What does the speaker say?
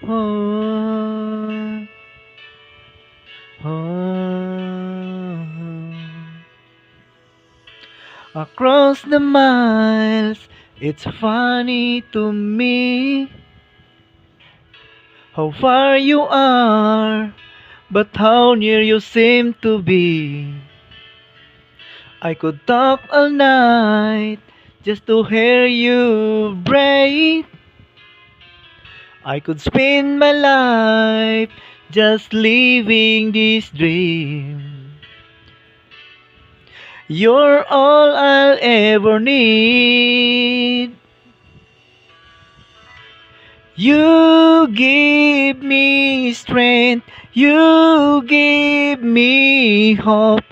Oh, oh. Across the miles, it's funny to me how far you are, but how near you seem to be. I could talk all night just to hear you breathe. I could spend my life just living this dream. You're all I'll ever need. You give me strength, you give me hope.